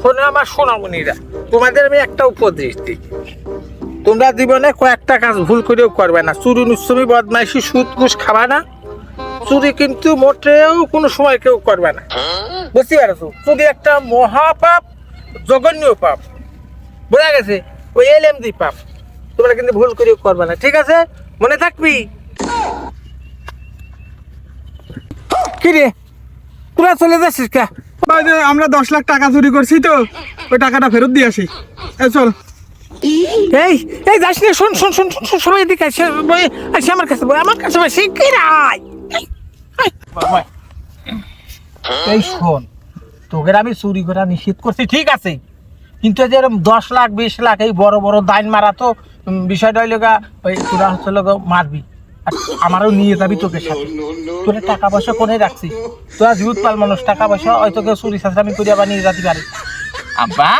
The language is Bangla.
শোনো আমার সোনামণিরা, তোমাদের আমি একটা উপদেশ দিই, তোমরা জীবনে কয়েকটা কাজ ভুল করেও করবে না। চুরি নুচ্ছমি বদমাইশি সুদ ঘুষ খাবা না। চুরি কিন্তু মোটেও কোনো সময় কেউ করবে না, বুঝতে পারছো? চুরি একটা মহাপাপ, জঘন্য পাপ, বোঝা গেছে? ওই এলএমজি পাপ, তোমরা কিন্তু ভুল করেও করবে না, ঠিক আছে? মনে থাকবি। কি রে তোরা চলে যাচ্ছিস কে? আমরা 10 লাখ টাকা চুরি করছি তো, ওই টাকাটা ফেরত দিয়ে আসি। চল। এই এই যাস রে, শোন শোন শোন শোন, সবাই এদিকে আসে, আসে আমার কাছে বল, আমার কাছে বসে কি রাই। এই শোন, তোকে আমি চুরি করা নিষেধ করছি, ঠিক আছে, কিন্তু এই যে এরকম 10 লাখ 20 লাখ এই বড় বড় দাইন মারা তো বিষয়টা হইল গা, ওই তোরা হচ্ছে লোক মারবি আর আমারও নিয়ে যাবি তোকে সাথে। তোরা টাকা পয়সা কোনে রাখছিস? তোরা জিউত পাল মানুষ, টাকা পয়সা হয়তো কেউ চুরি চাষামি করিয়া বা নিয়ে যাতে পারে। আব্বা